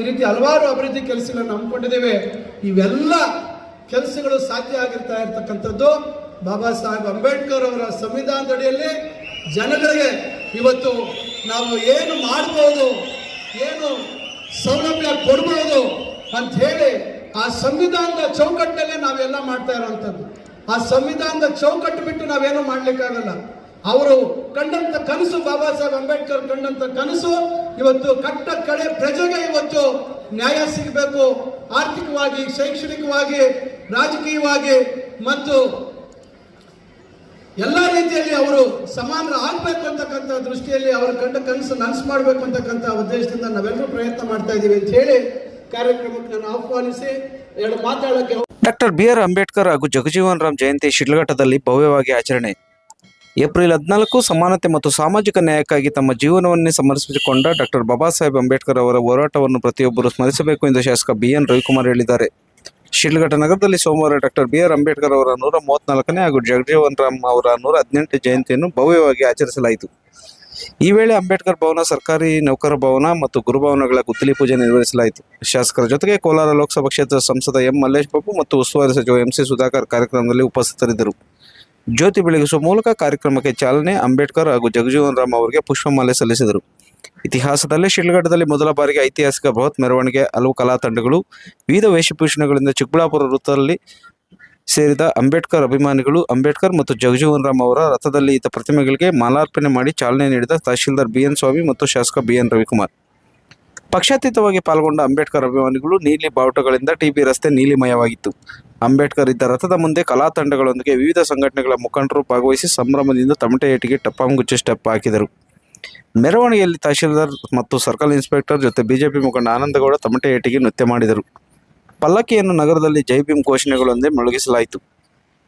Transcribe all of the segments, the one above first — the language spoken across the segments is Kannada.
ಈ ರೀತಿ ಹಲವಾರು ಅಭಿವೃದ್ಧಿ ಕೆಲಸಗಳನ್ನು ಹಮ್ಮಿಕೊಂಡಿದ್ದೇವೆ. ಇವೆಲ್ಲ ಕೆಲಸಗಳು ಸಾಧ್ಯ ಆಗಿರ್ತಾ ಇರ್ತಕ್ಕಂಥದ್ದು ಬಾಬಾ ಸಾಹೇಬ್ ಅಂಬೇಡ್ಕರ್ ಅವರ ಸಂವಿಧಾನದಡಿಯಲ್ಲಿ ಜನಗಳಿಗೆ ಇವತ್ತು ನಾವು ಏನು ಮಾಡ್ಬೋದು, ಏನು ಸೌಲಭ್ಯ ಕೊಡ್ಬೋದು ಅಂತ ಹೇಳಿ ಆ ಸಂವಿಧಾನದ ಚೌಕಟ್ಟಿನಲ್ಲೇ ನಾವೆಲ್ಲ ಮಾಡ್ತಾ ಇರೋವಂಥದ್ದು. ಆ ಸಂವಿಧಾನದ ಚೌಕಟ್ಟು ಬಿಟ್ಟು ನಾವೇನು ಮಾಡ್ಲಿಕ್ಕಾಗಲ್ಲ. ಅವರು ಕಂಡಂತ ಕನಸು, ಬಾಬಾ ಸಾಹೇಬ್ ಅಂಬೇಡ್ಕರ್ ಕಂಡಂತ ಕನಸು ಇವತ್ತು ಕಟ್ಟ ಕಡೆ ಪ್ರಜೆಗೆ ಇವತ್ತು ನ್ಯಾಯ ಸಿಗಬೇಕು, ಆರ್ಥಿಕವಾಗಿ, ಶೈಕ್ಷಣಿಕವಾಗಿ, ರಾಜಕೀಯವಾಗಿ ಮತ್ತು ಎಲ್ಲ ರೀತಿಯಲ್ಲಿ ಅವರು ಸಮಾನರು ಆಗ್ಬೇಕು ಅಂತಕ್ಕಂಥ ದೃಷ್ಟಿಯಲ್ಲಿ ಅವರು ಕಂಡ ಕನಸು ನನಸು ಮಾಡಬೇಕು ಅಂತಕ್ಕಂಥ ಉದ್ದೇಶದಿಂದ ನಾವೆಲ್ಲರೂ ಪ್ರಯತ್ನ ಮಾಡ್ತಾ ಇದ್ದೀವಿ ಅಂತ ಹೇಳಿ ಕಾರ್ಯಕ್ರಮಕ್ಕೆ ನಾನು ಆಹ್ವಾನಿಸಿ ಎರಡು ಮಾತಾಡೋಕ್ಕೆ. ಡಾಕ್ಟರ್ BR ಅಂಬೇಡ್ಕರ್ ಹಾಗೂ ಜಗಜೀವನ್ ರಾಮ್ ಜಯಂತಿ ಶಿಡ್ಲಘಟ್ಟದಲ್ಲಿ ಭವ್ಯವಾಗಿ ಆಚರಣೆ. ಏಪ್ರಿಲ್ 14 ಸಮಾನತೆ ಮತ್ತು ಸಾಮಾಜಿಕ ನ್ಯಾಯಕ್ಕಾಗಿ ತಮ್ಮ ಜೀವನವನ್ನೇ ಸಮರ್ಪಿಸಿಕೊಂಡ ಡಾಕ್ಟರ್ ಬಾಬಾ ಸಾಹೇಬ್ ಅಂಬೇಡ್ಕರ್ ಅವರ ಹೋರಾಟವನ್ನು ಪ್ರತಿಯೊಬ್ಬರು ಸ್ಮರಿಸಬೇಕು ಎಂದು ಶಾಸಕ BN ರವಿಕುಮಾರ್ ಹೇಳಿದ್ದಾರೆ. ಶಿಡ್ಲಘಟ್ಟ ನಗರದಲ್ಲಿ ಸೋಮವಾರ ಡಾಕ್ಟರ್ BR ಅಂಬೇಡ್ಕರ್ ಅವರ 134ನೇ ಹಾಗೂ ಜಗಜೀವನ್ ರಾಮ್ ಅವರ 118ನೇ ಜಯಂತಿಯನ್ನು ಭವ್ಯವಾಗಿ ಆಚರಿಸಲಾಯಿತು. ಈ ವೇಳೆ ಅಂಬೇಡ್ಕರ್ ಭವನ, ಸರ್ಕಾರಿ ನೌಕರ ಭವನ ಮತ್ತು ಗುರುಭವನಗಳ ಗುದ್ದಲಿ ಪೂಜೆ ನಿರ್ವಹಿಸಲಾಯಿತು. ಶಾಸಕರ ಜೊತೆಗೆ ಕೋಲಾರ ಲೋಕಸಭಾ ಕ್ಷೇತ್ರದ ಸಂಸದ ಎಂ ಮಲ್ಲೇಶ್ ಬಾಬು ಮತ್ತು ಉಸ್ತುವಾರಿ ಸಚಿವ MC ಸುಧಾಕರ್ ಕಾರ್ಯಕ್ರಮದಲ್ಲಿ ಉಪಸ್ಥಿತರಿದ್ದರು. ಜ್ಯೋತಿ ಬೆಳಗಿಸುವ ಮೂಲಕ ಕಾರ್ಯಕ್ರಮಕ್ಕೆ ಚಾಲನೆ, ಅಂಬೇಡ್ಕರ್ ಹಾಗೂ ಜಗಜೀವನ್ ರಾಮ್ ಅವರಿಗೆ ಪುಷ್ಪಮಾಲೆ ಸಲ್ಲಿಸಿದರು. ಇತಿಹಾಸದಲ್ಲೇ ಶಿಡ್ಲಘಟ್ಟದಲ್ಲಿ ಮೊದಲ ಬಾರಿಗೆ ಐತಿಹಾಸಿಕ ಬೃಹತ್ ಮೆರವಣಿಗೆ, ಹಲವು ಕಲಾ ತಂಡಗಳು, ವಿವಿಧ ವೇಷಭೂಷಣಗಳಿಂದ ಚಿಕ್ಕಬಳ್ಳಾಪುರ ವೃತ್ತದಲ್ಲಿ ಸೇರಿದ ಅಂಬೇಡ್ಕರ್ ಅಭಿಮಾನಿಗಳು ಅಂಬೇಡ್ಕರ್ ಮತ್ತು ಜಗಜೀವನ್ ರಾಮ್ ಅವರ ರಥದಲ್ಲಿ ಇದ್ದ ಪ್ರತಿಮೆಗಳಿಗೆ ಮಾಲಾರ್ಪಣೆ ಮಾಡಿ ಚಾಲನೆ ನೀಡಿದ ತಹಶೀಲ್ದಾರ್ BN ಸ್ವಾಮಿ ಮತ್ತು ಶಾಸಕ BN ರವಿಕುಮಾರ್. ಪಕ್ಷಾತೀತವಾಗಿ ಪಾಲ್ಗೊಂಡ ಅಂಬೇಡ್ಕರ್ ಅಭಿಮಾನಿಗಳು ನೀಲಿ ಬಾವುಟಗಳಿಂದ TB ರಸ್ತೆ ನೀಲಿಮಯವಾಗಿತ್ತು. ಅಂಬೇಡ್ಕರ್ ಇದ್ದ ರಥದ ಮುಂದೆ ಕಲಾ ತಂಡಗಳೊಂದಿಗೆ ವಿವಿಧ ಸಂಘಟನೆಗಳ ಮುಖಂಡರು ಭಾಗವಹಿಸಿ ಸಂಭ್ರಮದಿಂದ ತಮಟೆ ಏಟಿಗೆ ಟಪ್ಪಾಂಗುಚ್ಚಿ ಸ್ಟೆಪ್ ಹಾಕಿದರು. ಮೆರವಣಿಗೆಯಲ್ಲಿ ತಹಶೀಲ್ದಾರ್ ಮತ್ತು ಸರ್ಕಲ್ ಇನ್ಸ್ಪೆಕ್ಟರ್ ಜೊತೆ ಬಿಜೆಪಿ ಮುಖಂಡ ಆನಂದಗೌಡ ತಮಟೆ ಏಟಿಗೆ ನೃತ್ಯ ಮಾಡಿದರು. ಪಲ್ಲಕ್ಕಿಯನ್ನು ನಗರದಲ್ಲಿ ಜೈ ಭೀಮ್ ಘೋಷಣೆಗಳೊಂದೇ ಮೊಳಗಿಸಲಾಯಿತು.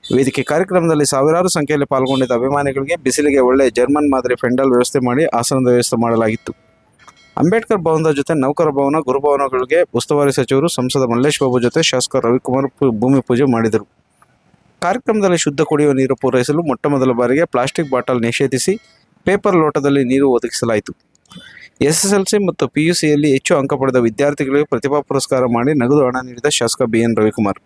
ವೇದಿಕೆ ಕಾರ್ಯಕ್ರಮದಲ್ಲಿ ಸಾವಿರಾರು ಸಂಖ್ಯೆಯಲ್ಲಿ ಪಾಲ್ಗೊಂಡಿದ್ದ ಅಭಿಮಾನಿಗಳಿಗೆ ಬಿಸಿಲಿಗೆ ಒಳ್ಳೆಯ ಜರ್ಮನ್ ಮಾದರಿ ಫೆಂಡಲ್ ವ್ಯವಸ್ಥೆ ಮಾಡಿ ಆಸನದ ವ್ಯವಸ್ಥೆ ಮಾಡಲಾಗಿತ್ತು. ಅಂಬೇಡ್ಕರ್ ಭವನದ ಜೊತೆ ನೌಕರ ಭವನ, ಗುರುಭವನಗಳಿಗೆ ಉಸ್ತುವಾರಿ ಸಚಿವರು ಸಂಸದ ಮಲ್ಲೇಶ್ ಬಾಬು ಜೊತೆ ಶಾಸಕ ರವಿಕುಮಾರ್ ಭೂಮಿ ಪೂಜೆ ಮಾಡಿದರು. ಕಾರ್ಯಕ್ರಮದಲ್ಲಿ ಶುದ್ಧ ಕುಡಿಯುವ ನೀರು ಪೂರೈಸಲು ಮೊಟ್ಟಮೊದಲ ಬಾರಿಗೆ ಪ್ಲಾಸ್ಟಿಕ್ ಬಾಟಲ್ ನಿಷೇಧಿಸಿ ಪೇಪರ್ ಲೋಟದಲ್ಲಿ ನೀರು ಒದಗಿಸಲಾಯಿತು. SSLC ಮತ್ತು PUCಯಲ್ಲಿ ಹೆಚ್ಚು ಅಂಕ ಪಡೆದ ವಿದ್ಯಾರ್ಥಿಗಳಿಗೆ ಪ್ರತಿಭಾ ಪುರಸ್ಕಾರ ಮಾಡಿ ನಗದು ಹಣ ನೀಡಿದ ಶಾಸಕ BN ರವಿಕುಮಾರ್.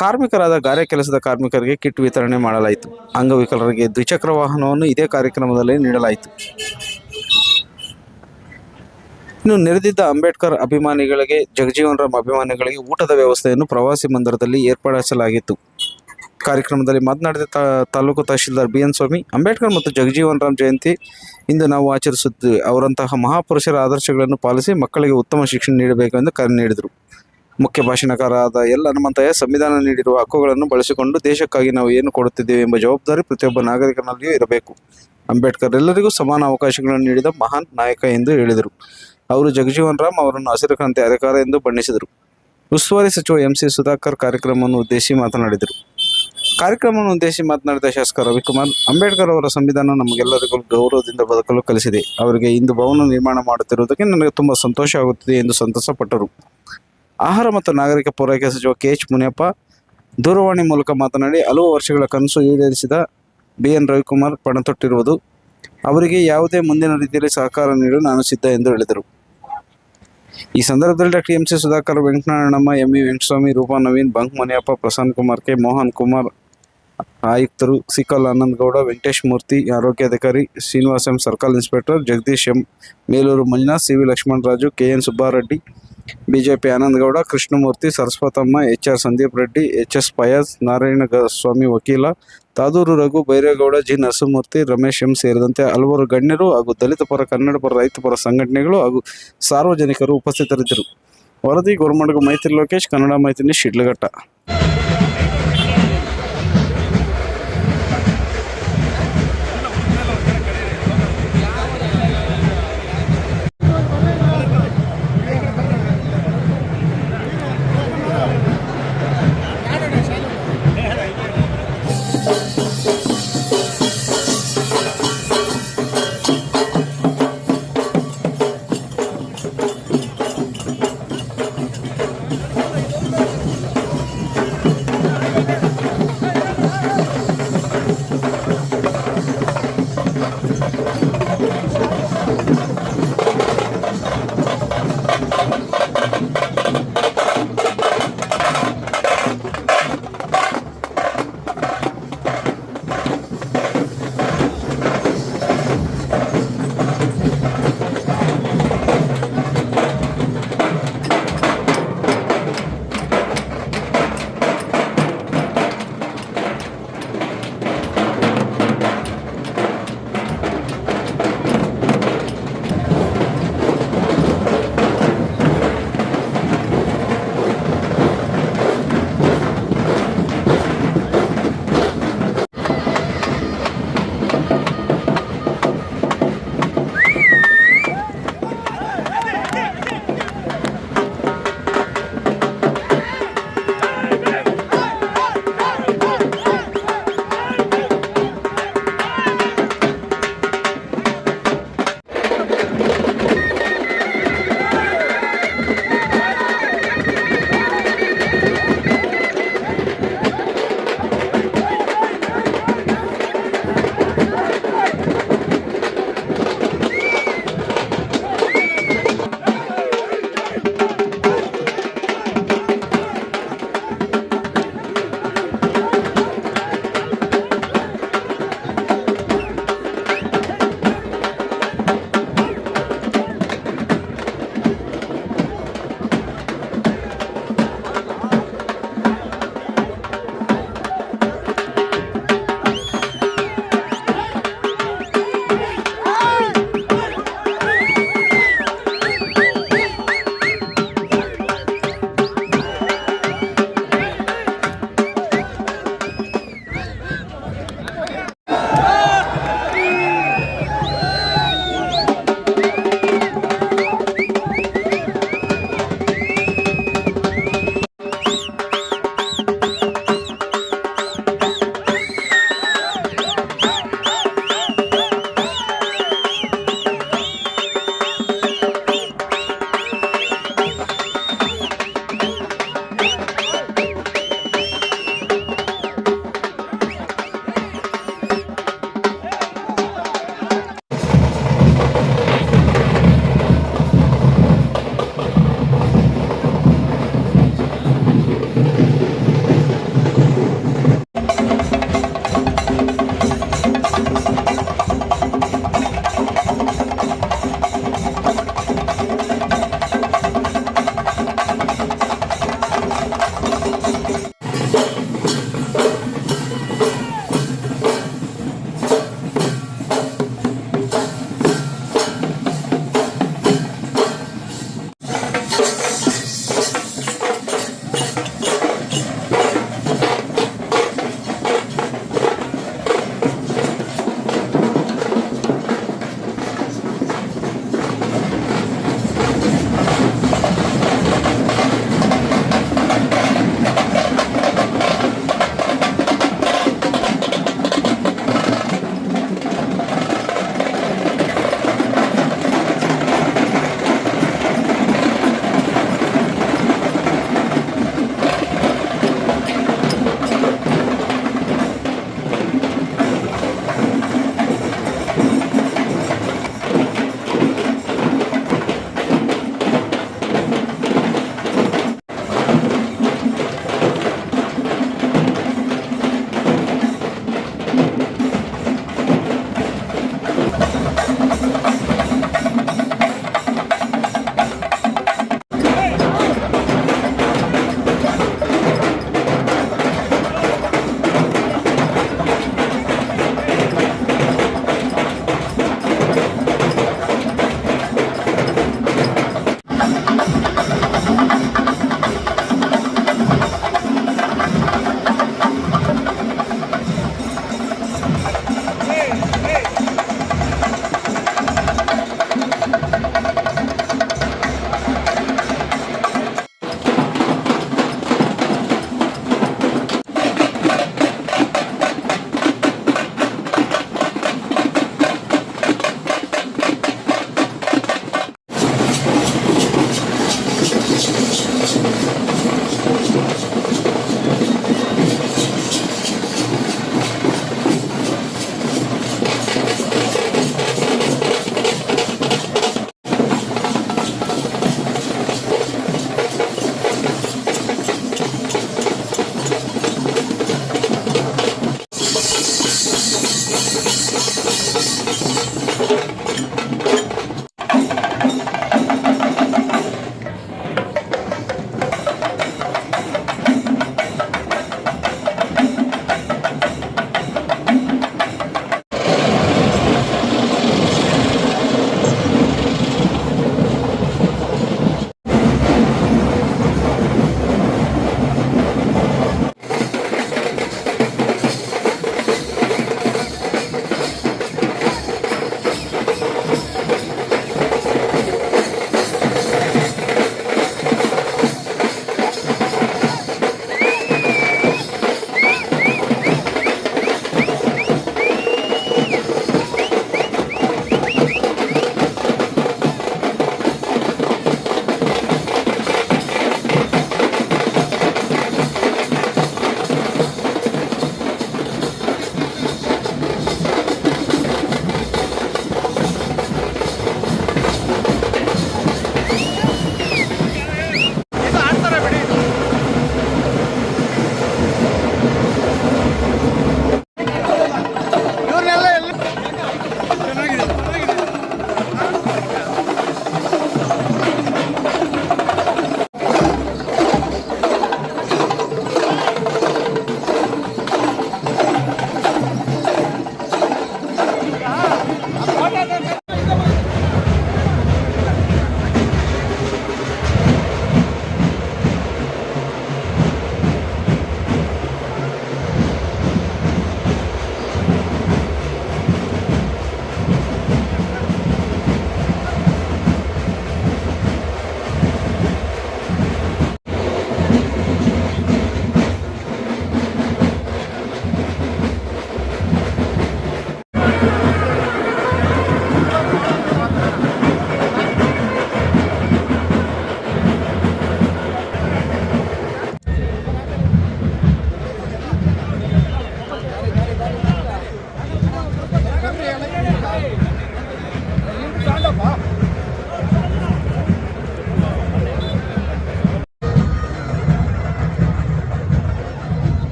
ಕಾರ್ಮಿಕರಾದ ಗಾರೆ ಕೆಲಸದ ಕಾರ್ಮಿಕರಿಗೆ ಕಿಟ್ ವಿತರಣೆ ಮಾಡಲಾಯಿತು. ಅಂಗವಿಕಲರಿಗೆ ದ್ವಿಚಕ್ರ ವಾಹನವನ್ನು ಇದೇ ಕಾರ್ಯಕ್ರಮದಲ್ಲಿ ನೀಡಲಾಯಿತು. ಇನ್ನು ನೆರೆದಿದ್ದ ಅಂಬೇಡ್ಕರ್ ಅಭಿಮಾನಿಗಳಿಗೆ, ಜಗಜೀವನ್ ರಾಮ್ ಅಭಿಮಾನಿಗಳಿಗೆ ಊಟದ ವ್ಯವಸ್ಥೆಯನ್ನು ಪ್ರವಾಸಿ ಮಂದಿರದಲ್ಲಿ ಏರ್ಪಡಿಸಲಾಗಿತ್ತು. ಕಾರ್ಯಕ್ರಮದಲ್ಲಿ ಮಾತನಾಡಿದ ತಾಲೂಕು ತಹಶೀಲ್ದಾರ್ BN ಸ್ವಾಮಿ, ಅಂಬೇಡ್ಕರ್ ಮತ್ತು ಜಗಜೀವನ್ ರಾಮ್ ಜಯಂತಿ ಇಂದು ನಾವು ಆಚರಿಸುತ್ತಿದ್ದೇವೆ. ಅವರಂತಹ ಮಹಾಪುರುಷರ ಆದರ್ಶಗಳನ್ನು ಪಾಲಿಸಿ ಮಕ್ಕಳಿಗೆ ಉತ್ತಮ ಶಿಕ್ಷಣ ನೀಡಬೇಕೆಂದು ಕರೆ ನೀಡಿದರು. ಮುಖ್ಯ ಭಾಷಣಕಾರರಾದ ಎಲ್ ಹನುಮಂತಯ್ಯ, ಸಂವಿಧಾನ ನೀಡಿರುವ ಹಕ್ಕುಗಳನ್ನು ಬಳಸಿಕೊಂಡು ದೇಶಕ್ಕಾಗಿ ನಾವು ಏನು ಕೊಡುತ್ತಿದ್ದೇವೆ ಎಂಬ ಜವಾಬ್ದಾರಿ ಪ್ರತಿಯೊಬ್ಬ ನಾಗರಿಕನಲ್ಲಿಯೂ ಇರಬೇಕು. ಅಂಬೇಡ್ಕರ್ ಎಲ್ಲರಿಗೂ ಸಮಾನ ಅವಕಾಶಗಳನ್ನು ನೀಡಿದ ಮಹಾನ್ ನಾಯಕ ಎಂದು ಹೇಳಿದರು. ಅವರು ಜಗಜೀವನ್ ರಾಮ್ ಅವರನ್ನು ಹಸಿರು ಕ್ರಾಂತಿ ಹರಿಕಾರ ಎಂದು ಬಣ್ಣಿಸಿದರು. ಉಸ್ತುವಾರಿ ಸಚಿವ MC ಸುಧಾಕರ್ ಕಾರ್ಯಕ್ರಮವನ್ನು ಉದ್ದೇಶಿಸಿ ಮಾತನಾಡಿದರು. ಕಾರ್ಯಕ್ರಮವನ್ನು ಉದ್ದೇಶಿಸಿ ಮಾತನಾಡಿದ ಶಾಸಕ ರವಿಕುಮಾರ್, ಅಂಬೇಡ್ಕರ್ ಅವರ ಸಂವಿಧಾನ ನಮಗೆಲ್ಲರಿಗೂ ಗೌರವದಿಂದ ಬದುಕಲು ಕಲಿಸಿದೆ. ಅವರಿಗೆ ಇಂದು ಭವನ ನಿರ್ಮಾಣ ಮಾಡುತ್ತಿರುವುದಕ್ಕೆ ನನಗೆ ತುಂಬ ಸಂತೋಷ ಆಗುತ್ತಿದೆ ಎಂದು ಸಂತಸಪಟ್ಟರು. ಆಹಾರ ಮತ್ತು ನಾಗರಿಕ ಪೂರೈಕೆ ಸಚಿವ KH ಮುನಿಯಪ್ಪ ದೂರವಾಣಿ ಮೂಲಕ ಮಾತನಾಡಿ, ಹಲವು ವರ್ಷಗಳ ಕನಸು ಈಡೇರಿಸಿದ BN ರವಿಕುಮಾರ್ ಪಣತೊಟ್ಟಿರುವುದು. ಅವರಿಗೆ ಯಾವುದೇ ಮುಂದಿನ ರೀತಿಯಲ್ಲಿ ಸಹಕಾರ ನೀಡಲು ನಾನು ಸಿದ್ಧ ಎಂದು ಹೇಳಿದರು. ಈ ಸಂದರ್ಭದಲ್ಲಿ doctor MC Sudhakar, Venkatanarayanamma, ME Venkataswamy, Roopa Naveen, bunk Muniyappa, Prasanna Kumar K, Mohan Kumar ಆಯುಕ್ತರು, ಸಿಕಲ್ ಆನಂದಗೌಡ, ವೆಂಕಟೇಶ್ ಮೂರ್ತಿ ಆರೋಗ್ಯಾಧಿಕಾರಿ, Srinivas M circle inspector, Jagadish M Meluru Manjunath, CV Lakshmanaraju, KN Subbareddy, BJP Anandagowda, Krishnamurthy, Saraswathamma, HR Sandeep Reddy, HS Fayaz, Narayana Swamy ವಕೀಲ, ತಾದೂರು ರಘು, ಬೈರೇಗೌಡ, G ನರಸಿಂಹಮೂರ್ತಿ, ರಮೇಶ್ M ಸೇರಿದಂತೆ ಹಲವಾರು ಗಣ್ಯರು ಹಾಗೂ ದಲಿತ ಪರ, ಕನ್ನಡ ಪರ, ರೈತ ಪರ ಸಂಘಟನೆಗಳು ಹಾಗೂ ಸಾರ್ವಜನಿಕರು ಉಪಸ್ಥಿತರಿದ್ದರು. ವರದಿ ಗೋರ್ಮಡ್ಗು ಮೈತ್ರಿ ಲೋಕೇಶ್, ಕನ್ನಡ ಮೈತ್ರಿ ನ್ಯೂಸ್, ಶಿಡ್ಲಘಟ್ಟ.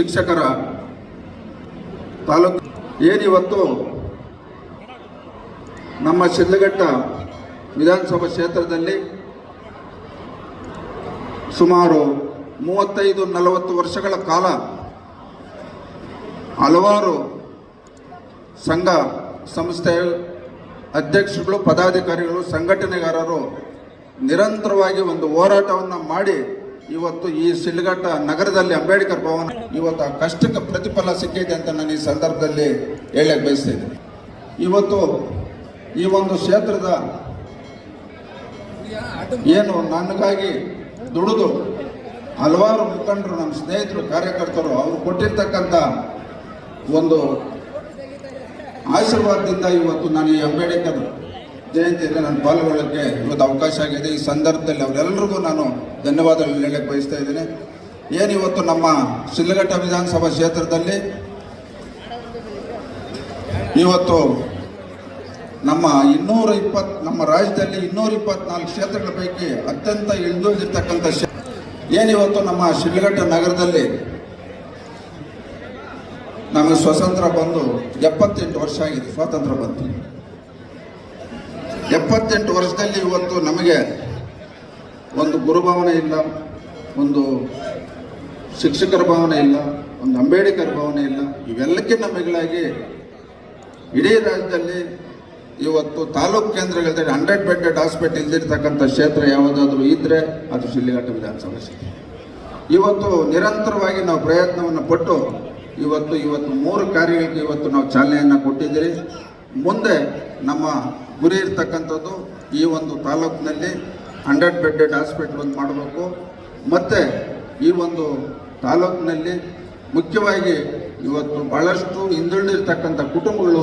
ಶಿಕ್ಷಕರ ತಾಲೂಕು ಏನಿವತ್ತು ನಮ್ಮ ಶಿಡ್ಲಘಟ್ಟ ವಿಧಾನಸಭಾ ಕ್ಷೇತ್ರದಲ್ಲಿ ಸುಮಾರು 35-40 ವರ್ಷಗಳ ಕಾಲ ಹಲವಾರು ಸಂಘ ಸಂಸ್ಥೆ ಅಧ್ಯಕ್ಷರುಗಳು, ಪದಾಧಿಕಾರಿಗಳು, ಸಂಘಟನೆಗಾರರು ನಿರಂತರವಾಗಿ ಒಂದು ಹೋರಾಟವನ್ನು ಮಾಡಿ ಇವತ್ತು ಈ ಶಿಡ್ಲಘಟ್ಟ ನಗರದಲ್ಲಿ ಅಂಬೇಡ್ಕರ್ ಭವನ ಇವತ್ತು ಆ ಕಷ್ಟಕ್ಕೆ ಪ್ರತಿಫಲ ಸಿಕ್ಕಿದೆ ಅಂತ ನಾನು ಈ ಸಂದರ್ಭದಲ್ಲಿ ಹೇಳಕ್ಕೆ ಬಯಸ್ತಾ ಇದ್ದೀನಿ. ಇವತ್ತು ಈ ಒಂದು ಕ್ಷೇತ್ರದ ಏನು ನನಗಾಗಿ ದುಡಿದು ಹಲವಾರು ಮುಖಂಡರು, ನಮ್ಮ ಸ್ನೇಹಿತರು, ಕಾರ್ಯಕರ್ತರು ಅವರು ಕೊಟ್ಟಿರ್ತಕ್ಕಂಥ ಒಂದು ಆಶೀರ್ವಾದದಿಂದ ಇವತ್ತು ನಾನು ಈ ಅಂಬೇಡ್ಕರ್ ಜಯಂತಿಯಲ್ಲಿ ನಾನು ಪಾಲ್ಗೊಳ್ಳೋಕ್ಕೆ ಇವತ್ತು ಅವಕಾಶ ಆಗಿದೆ. ಈ ಸಂದರ್ಭದಲ್ಲಿ ಅವರೆಲ್ಲರಿಗೂ ನಾನು ಧನ್ಯವಾದಗಳು ಹೇಳಕ್ಕೆ ಬಯಸ್ತಾ ಇದ್ದೀನಿ. ಏನಿವತ್ತು ನಮ್ಮ ಶಿಡ್ಲಘಟ್ಟ ವಿಧಾನಸಭಾ ಕ್ಷೇತ್ರದಲ್ಲಿ ಇವತ್ತು ನಮ್ಮ ನಮ್ಮ ರಾಜ್ಯದಲ್ಲಿ 224 ಕ್ಷೇತ್ರಗಳ ಪೈಕಿ ಅತ್ಯಂತ ಇಳಿದುಳಿದಿರ್ತಕ್ಕಂಥ ಏನಿವತ್ತು ನಮ್ಮ ಶಿಡ್ಲಘಟ್ಟ ನಗರದಲ್ಲಿ ನಮಗೆ ಸ್ವತಂತ್ರ ಬಂದು 78 ವರ್ಷ ಆಗಿದೆ. ಸ್ವಾತಂತ್ರ್ಯ ಬಂತು 78 ವರ್ಷದಲ್ಲಿ ಇವತ್ತು ನಮಗೆ ಒಂದು ಗುರುಭವನ ಇಲ್ಲ, ಒಂದು ಶಿಕ್ಷಕರ ಭವನ ಇಲ್ಲ, ಒಂದು ಅಂಬೇಡ್ಕರ್ ಭವನ ಇಲ್ಲ. ಇವೆಲ್ಲಕ್ಕಿಂತ ಮಿಗಿಲಾಗಿ ಇಡೀ ರಾಜ್ಯದಲ್ಲಿ ಇವತ್ತು ತಾಲೂಕು ಕೇಂದ್ರಗಳಲ್ಲಿ 100 ಬೆಡ್ಡೆಡ್ ಹಾಸ್ಪಿಟಲ್ ಇಲ್ದಿರ್ತಕ್ಕಂಥ ಕ್ಷೇತ್ರ ಯಾವುದಾದ್ರೂ ಇದ್ದರೆ ಅದು ಶಿಡ್ಲಘಟ್ಟ ವಿಧಾನಸಭಾ ಕ್ಷೇತ್ರ. ಇವತ್ತು ನಿರಂತರವಾಗಿ ನಾವು ಪ್ರಯತ್ನವನ್ನು ಪಟ್ಟು ಇವತ್ತು 3 ಕಾರ್ಯಗಳಿಗೆ ಇವತ್ತು ನಾವು ಚಾಲನೆಯನ್ನು ಕೊಟ್ಟಿದ್ದೀರಿ. ಮುಂದೆ ನಮ್ಮ ಗುರಿ ಇರ್ತಕ್ಕಂಥದ್ದು ಈ ಒಂದು ತಾಲೂಕಿನಲ್ಲಿ 100 ಬೆಡ್ಡೆಡ್ ಹಾಸ್ಪಿಟಲ್ ಒಂದು ಮಾಡಬೇಕು. ಮತ್ತು ಈ ಒಂದು ತಾಲೂಕಿನಲ್ಲಿ ಮುಖ್ಯವಾಗಿ ಇವತ್ತು ಭಾಳಷ್ಟು ಹಿಂದುಳಿದಿರ್ತಕ್ಕಂಥ ಕುಟುಂಬಗಳು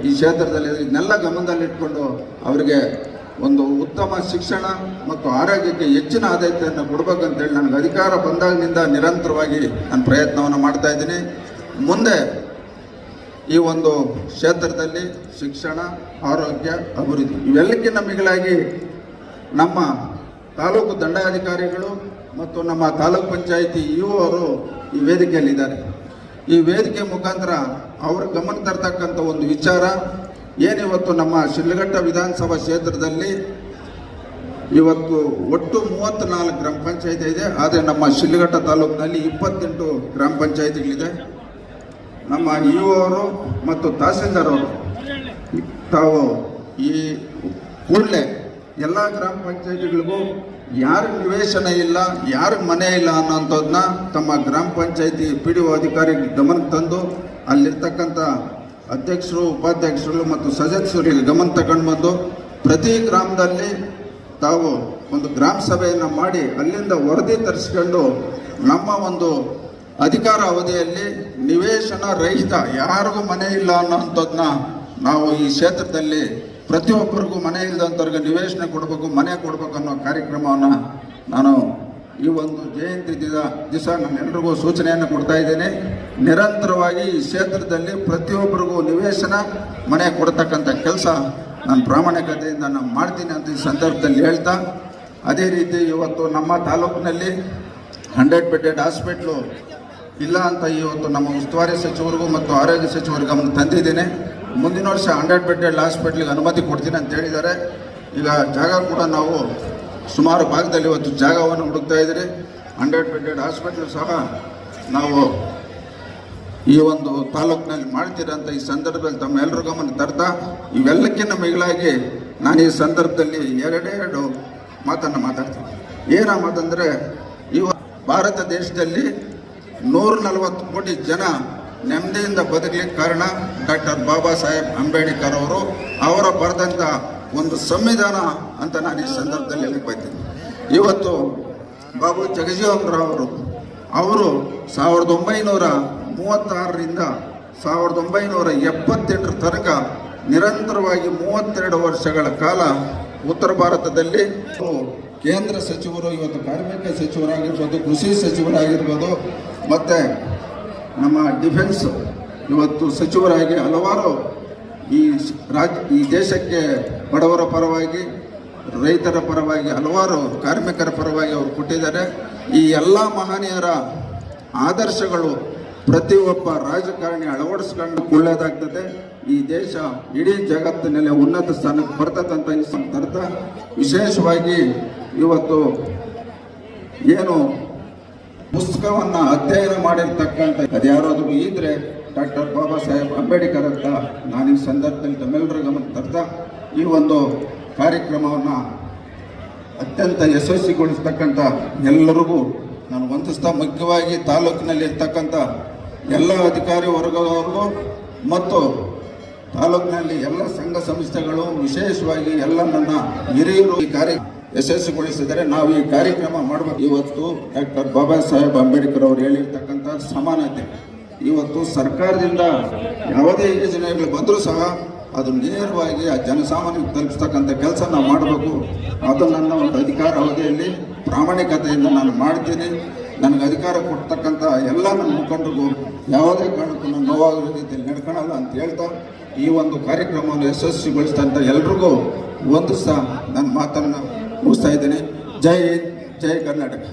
ಈ ಕ್ಷೇತ್ರದಲ್ಲಿ ಇದನ್ನೆಲ್ಲ ಗಮನದಲ್ಲಿಟ್ಕೊಂಡು ಅವರಿಗೆ ಒಂದು ಉತ್ತಮ ಶಿಕ್ಷಣ ಮತ್ತು ಆರೋಗ್ಯಕ್ಕೆ ಹೆಚ್ಚಿನ ಆದ್ಯತೆಯನ್ನು ಕೊಡಬೇಕಂತೇಳಿ ನನಗೆ ಅಧಿಕಾರ ಬಂದಾಗಿನಿಂದ ನಿರಂತರವಾಗಿ ನಾನು ಪ್ರಯತ್ನವನ್ನು ಮಾಡ್ತಾ ಇದ್ದೀನಿ. ಮುಂದೆ ಈ ಒಂದು ಕ್ಷೇತ್ರದಲ್ಲಿ ಶಿಕ್ಷಣ, ಆರೋಗ್ಯ, ಅಭಿವೃದ್ಧಿ ಇವೆಲ್ಲಕ್ಕಿಂತ ಮಿಗಿಲಾಗಿ ನಮ್ಮ ತಾಲೂಕು ದಂಡಾಧಿಕಾರಿಗಳು ಮತ್ತು ನಮ್ಮ ತಾಲೂಕು ಪಂಚಾಯಿತಿ ಅವರು ಈ ವೇದಿಕೆಯಲ್ಲಿದ್ದಾರೆ. ಈ ವೇದಿಕೆ ಮುಖಾಂತರ ಅವ್ರ ಗಮನ ತರ್ತಕ್ಕಂಥ ಒಂದು ವಿಚಾರ ಏನಿವತ್ತು ನಮ್ಮ ಶಿಡ್ಲಘಟ್ಟ ವಿಧಾನಸಭಾ ಕ್ಷೇತ್ರದಲ್ಲಿ ಇವತ್ತು ಒಟ್ಟು 34 ಗ್ರಾಮ ಪಂಚಾಯಿತಿ ಇದೆ. ಆದರೆ ನಮ್ಮ ಶಿಡ್ಲಘಟ್ಟ ತಾಲೂಕಿನಲ್ಲಿ 28 ಗ್ರಾಮ ಪಂಚಾಯಿತಿಗಳಿದೆ. ನಮ್ಮ ಅವರು ಮತ್ತು ತಹಸೀಲ್ದಾರ್ ಅವರು ತಾವು ಈ ಕೂಡಲೇ ಎಲ್ಲ ಗ್ರಾಮ ಪಂಚಾಯಿತಿಗಳಿಗೂ ಯಾರು ನಿವೇಶನ ಇಲ್ಲ, ಯಾರು ಮನೆ ಇಲ್ಲ ಅನ್ನೋಂಥದ್ದನ್ನ ತಮ್ಮ ಗ್ರಾಮ ಪಂಚಾಯಿತಿ PDO ಅಧಿಕಾರಿ ಗಮನಕ್ಕೆ ತಂದು ಅಲ್ಲಿರ್ತಕ್ಕಂಥ ಅಧ್ಯಕ್ಷರು, ಉಪಾಧ್ಯಕ್ಷರು ಮತ್ತು ಸದಸ್ಯರಿಗೆ ಗಮನ ತಗೊಂಡು ಬಂದು ಪ್ರತಿ ಗ್ರಾಮದಲ್ಲಿ ತಾವು ಒಂದು ಗ್ರಾಮ ಸಭೆಯನ್ನು ಮಾಡಿ ಅಲ್ಲಿಂದ ವರದಿ ತರಿಸ್ಕೊಂಡು ನಮ್ಮ ಒಂದು ಅಧಿಕಾರ ಅವಧಿಯಲ್ಲಿ ನಿವೇಶನ ರಹಿತ ಯಾರಿಗೂ ಮನೆ ಇಲ್ಲ ಅನ್ನೋಂಥದ್ದನ್ನ ನಾವು ಈ ಕ್ಷೇತ್ರದಲ್ಲಿ ಪ್ರತಿಯೊಬ್ಬರಿಗೂ ಮನೆ ಇಲ್ಲದಂಥವ್ರಿಗೆ ನಿವೇಶನ ಕೊಡಬೇಕು, ಮನೆ ಕೊಡಬೇಕು ಅನ್ನೋ ಕಾರ್ಯಕ್ರಮವನ್ನು ನಾನು ಈ ಒಂದು ಜಯಂತಿ ದಿವಸ ನಾನು ಎಲ್ರಿಗೂ ಸೂಚನೆಯನ್ನು ಕೊಡ್ತಾ ಇದ್ದೇನೆ. ನಿರಂತರವಾಗಿ ಈ ಕ್ಷೇತ್ರದಲ್ಲಿ ಪ್ರತಿಯೊಬ್ಬರಿಗೂ ನಿವೇಶನ, ಮನೆ ಕೊಡ್ತಕ್ಕಂಥ ಕೆಲಸ ನಾನು ಪ್ರಾಮಾಣಿಕತೆಯಿಂದ ನಾನು ಮಾಡ್ತೀನಿ ಅಂತ ಈ ಸಂದರ್ಭದಲ್ಲಿ ಹೇಳ್ತಾ, ಅದೇ ರೀತಿ ಇವತ್ತು ನಮ್ಮ ತಾಲೂಕಿನಲ್ಲಿ 100 ಬೆಡ್ಡೆಡ್ ಹಾಸ್ಪಿಟ್ಲು ಇಲ್ಲ ಅಂತ ಇವತ್ತು ನಮ್ಮ ಉಸ್ತುವಾರಿ ಸಚಿವರಿಗೂ ಮತ್ತು ಆರೋಗ್ಯ ಸಚಿವರಿಗೆ ಗಮನ ತಂದಿದ್ದೇನೆ. ಮುಂದಿನ ವರ್ಷ 100 ಬೆಡ್ಡೆಡ್ ಹಾಸ್ಪಿಟ್ಲಿಗೆ ಅನುಮತಿ ಕೊಡ್ತೀನಿ ಅಂತ ಹೇಳಿದ್ದಾರೆ. ಈಗ ಜಾಗ ಕೂಡ ನಾವು ಸುಮಾರು ಭಾಗದಲ್ಲಿ ಇವತ್ತು ಜಾಗವನ್ನು ಹುಡುಕ್ತಾ ಇದ್ದೀರಿ. 100 ಬೆಡ್ಡೆಡ್ ಹಾಸ್ಪಿಟ್ಲು ಸಹ ನಾವು ಈ ಒಂದು ತಾಲೂಕಿನಲ್ಲಿ ಮಾಡ್ತೀರಂತ ಈ ಸಂದರ್ಭದಲ್ಲಿ ತಮ್ಮೆಲ್ಲರ ಗಮನ ತರ್ತಾ, ಇವೆಲ್ಲಕ್ಕಿಂತ ಮಿಗಿಲಾಗಿ ನಾನು ಈ ಸಂದರ್ಭದಲ್ಲಿ ಎರಡೆರಡು ಮಾತನ್ನು ಮಾತಾಡ್ತೀನಿ. ಏನ ಮಾತಂದರೆ, ಭಾರತ ದೇಶದಲ್ಲಿ 140 ಕೋಟಿ ಜನ ನೆಮ್ಮದಿಯಿಂದ ಬದುಕಲಿಕ್ಕೆ ಕಾರಣ ಡಾಕ್ಟರ್ ಬಾಬಾ ಸಾಹೇಬ್ ಅಂಬೇಡ್ಕರ್ ಅವರ ಬರೆದಂಥ ಒಂದು ಸಂವಿಧಾನ ಅಂತ ನಾನು ಈ ಸಂದರ್ಭದಲ್ಲಿ ಹೇಳಕ್ಕೆ ಬಯಸ್ತೀನಿ. ಇವತ್ತು ಬಾಬು ಜಗಜೀವನ್ ರಾವ್ ಅವರು 1936ರಿಂದ 1978 ತನಕ ನಿರಂತರವಾಗಿ 32 ವರ್ಷಗಳ ಕಾಲ ಉತ್ತರ ಭಾರತದಲ್ಲಿ ಕೇಂದ್ರ ಸಚಿವರು, ಇವತ್ತು ಕಾರ್ಮಿಕ ಸಚಿವರಾಗಿರ್ಬೋದು, ಕೃಷಿ ಸಚಿವರಾಗಿರ್ಬೋದು, ಮತ್ತು ನಮ್ಮ ಡಿಫೆನ್ಸ್ ಇವತ್ತು ಸಚಿವರಾಗಿ ಹಲವಾರು ಈ ದೇಶಕ್ಕೆ ಬಡವರ ಪರವಾಗಿ, ರೈತರ ಪರವಾಗಿ, ಹಲವಾರು ಕಾರ್ಮಿಕರ ಪರವಾಗಿ ಅವರು ಕೊಟ್ಟಿದ್ದಾರೆ. ಈ ಎಲ್ಲ ಮಹನೀಯರ ಆದರ್ಶಗಳು ಪ್ರತಿಯೊಬ್ಬ ರಾಜಕಾರಣಿ ಅಳವಡಿಸ್ಕೊಂಡು ಒಳ್ಳೆಯದಾಗ್ತದೆ. ಈ ದೇಶ ಇಡೀ ಜಗತ್ತಿನಲ್ಲಿ ಉನ್ನತ ಸ್ಥಾನಕ್ಕೆ ಬರ್ತದಂತ ಈ ಸಂದರ್ಭ ವಿಶೇಷವಾಗಿ ಇವತ್ತು ಏನು ಪುಸ್ತಕವನ್ನು ಅಧ್ಯಯನ ಮಾಡಿರ್ತಕ್ಕಂಥ ಅದ್ಯಾರಾದರೂ ಇದ್ರೆ ಡಾಕ್ಟರ್ ಬಾಬಾ ಸಾಹೇಬ್ ಅಂಬೇಡ್ಕರ್ ಅಂತ ನಾನು ಈ ಸಂದರ್ಭದಲ್ಲಿ ತಮ್ಮೆಲ್ಲರ ಗಮನ ತರ್ತಾ ಈ ಒಂದು ಕಾರ್ಯಕ್ರಮವನ್ನು ಅತ್ಯಂತ ಯಶಸ್ವಿಗೊಳಿಸ್ತಕ್ಕಂಥ ಎಲ್ಲರಿಗೂ ನಾನು ವಂದಿಸ್ತಾ, ಮುಖ್ಯವಾಗಿ ತಾಲೂಕಿನಲ್ಲಿ ಇರ್ತಕ್ಕಂಥ ಎಲ್ಲ ಅಧಿಕಾರಿ ವರ್ಗದವರಿಗೂ ಮತ್ತು ತಾಲೂಕಿನಲ್ಲಿ ಎಲ್ಲ ಸಂಘ ಸಂಸ್ಥೆಗಳು, ವಿಶೇಷವಾಗಿ ಎಲ್ಲ ನನ್ನ ಹಿರಿಯರು ಈ ಕಾರ್ಯ ಯಶಸ್ವಿಗೊಳಿಸಿದರೆ ನಾವು ಈ ಕಾರ್ಯಕ್ರಮ ಮಾಡಬೇಕು. ಇವತ್ತು ಡಾಕ್ಟರ್ ಬಾಬಾ ಸಾಹೇಬ್ ಅಂಬೇಡ್ಕರ್ ಅವರು ಹೇಳಿರ್ತಕ್ಕಂಥ ಸಮಾನತೆ ಇವತ್ತು ಸರ್ಕಾರದಿಂದ ಯಾವುದೇ ಯೋಜನೆಗಳು ಬಂದರೂ ಸಹ ಅದು ನೇರವಾಗಿ ಆ ಜನಸಾಮಾನ್ಯಕ್ಕೆ ತಲುಪಿಸ್ತಕ್ಕಂಥ ಕೆಲಸ ನಾವು ಮಾಡಬೇಕು. ಅದು ನನ್ನ ಒಂದು ಅಧಿಕಾರ ಅವಧಿಯಲ್ಲಿ ಪ್ರಾಮಾಣಿಕತೆಯಿಂದ ನಾನು ಮಾಡ್ತೀನಿ. ನನಗೆ ಅಧಿಕಾರ ಕೊಡ್ತಕ್ಕಂಥ ಎಲ್ಲ ನನ್ನ ಮುಖಂಡರಿಗೂ ಯಾವುದೇ ಕಾರಣಕ್ಕೂ ನಾನು ನೋವಾಗುವ ರೀತಿಯಲ್ಲಿ ನಡ್ಕೊಳ್ಳಲ್ಲ ಅಂತ ಹೇಳ್ತಾ ಈ ಒಂದು ಕಾರ್ಯಕ್ರಮವನ್ನು ಯಶಸ್ವಿಗೊಳಿಸಿದಂಥ ಎಲ್ರಿಗೂ ವಂದಿಸ್ತಾ ನನ್ನ ಮಾತನ್ನು ಮುಗಿಸ್ತಾ ಇದ್ದೀನಿ. ಜೈ ಹಿಂದ್, ಜೈ ಕರ್ನಾಟಕ.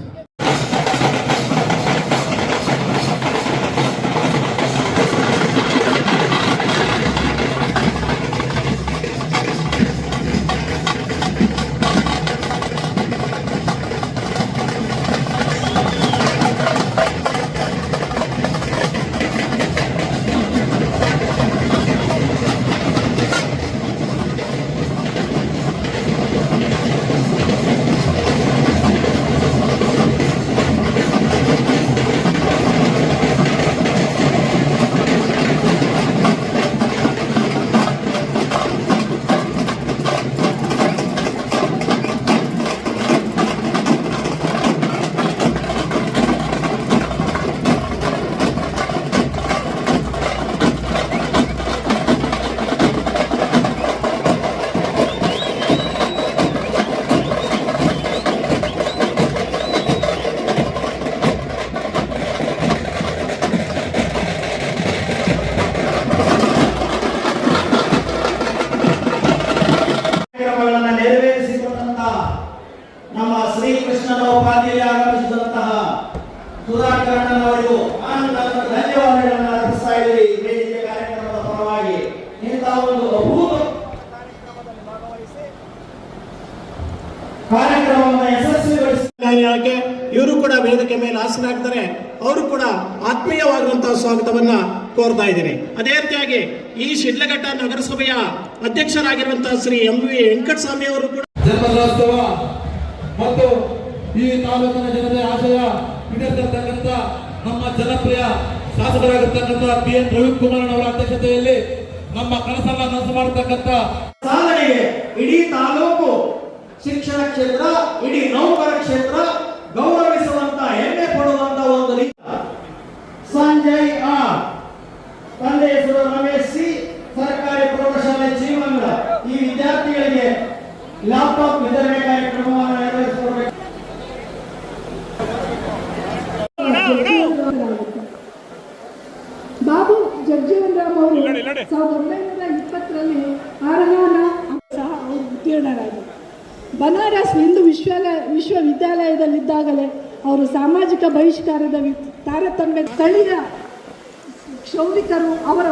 ನಮ್ಮ ಶ್ರೀಕೃಷ್ಣನ ಉಪಾಧಿಯಲ್ಲಿ ಆಗಮಿಸಿದಂತಹ ಸುಧಾಕರಣ್ಣನವರಿಗೂ ಧನ್ಯವಾದಗಳನ್ನು ಅರ್ಪಿಸ್ತಾ ಇದ್ದೀವಿ. ವೇದಿಕೆ ಕಾರ್ಯಕ್ರಮದ ಪರವಾಗಿ ಇಂತಹ ಒಂದು ಅಭೂತ ಕಾರ್ಯಕ್ರಮವನ್ನು ಯಶಸ್ವಿಗೊಳಿಸಿದ ಇವರು ಕೂಡ ವೇದಿಕೆ ಮೇಲೆ ಆಸನಾಗ್ತಾರೆ. ಅವರು ಕೂಡ ಆತ್ಮೀಯವಾಗಿರುವಂತಹ ಸ್ವಾಗತವನ್ನ ಕೋರ್ತಾ ಇದ್ದೀನಿ. ಅದೇ ರೀತಿಯಾಗಿ ಈ ಶಿಡ್ಲಘಟ್ಟ ನಗರಸಭೆಯ ಅಧ್ಯಕ್ಷರಾಗಿರುವಂತಹ ಶ್ರೀ MV ವೆಂಕಟಸ್ವಾಮಿ ಅವರು ಕೂಡ ಜನ್ಮದಿನೋತ್ಸವ ಮತ್ತು ಈ ತಾಲೂಕಿನ ಜನತೆ ಆಶಯ ಈಡೇರಿಸಿರ್ತಕ್ಕಂಥ ನಮ್ಮ ಜನಪ್ರಿಯ ಶಾಸಕರಾಗಿರ್ತಕ್ಕಂಥ PN ರವಿಕುಮಾರ್ ಅವರ ಅಧ್ಯಕ್ಷತೆಯಲ್ಲಿ ನಮ್ಮ ಕನಸನ್ನ ನನಸು ಮಾಡತಕ್ಕಂಥ ಸಾಧನೆಗೆ ಇಡೀ ತಾಲೂಕು ಶಿಕ್ಷಣ ಕ್ಷೇತ್ರ, ಇಡೀ ನೌಕರ ಕ್ಷೇತ್ರ ಗೌರವಿಸುವಂತ, ಹೆಮ್ಮೆ ಪಡುವಂತ ಒಂದು ಸಂಜಯ್ ಆರ್, ತಂದೆ ಹೆಸರು ರಮೇಶ್ ಸಿ, ಸರ್ಕಾರಿ ಪ್ರೌಢಶಾಲೆ ಜೀವಂಗ. ಈ ವಿದ್ಯಾರ್ಥಿಗಳಿಗೆ ಲ್ಯಾಪ್ಟಾಪ್ ವಿತರಣೆ ಕಾರ್ಯಕ್ರಮವನ್ನು ನೆರವೇರಿಸಿಕೊಡಬೇಕು. ಬಾಬು ಜಗಜೀವನ್ ರಾಮ್ ಅವರು 1920ರಲ್ಲಿ ಆರಹಾನ ಸಹ ಅವರು ಉತ್ತೀರ್ಣರಾದರು. ಬನಾರಸ್ ಹಿಂದೂ ವಿಶ್ವವಿದ್ಯಾಲಯದಲ್ಲಿದ್ದಾಗಲೇ ಅವರು ಸಾಮಾಜಿಕ ಬಹಿಷ್ಕಾರದ ತಾರತಮ್ಯ ಸ್ಥಳೀಯ ಕ್ಷೌರಿಕರು ಅವರ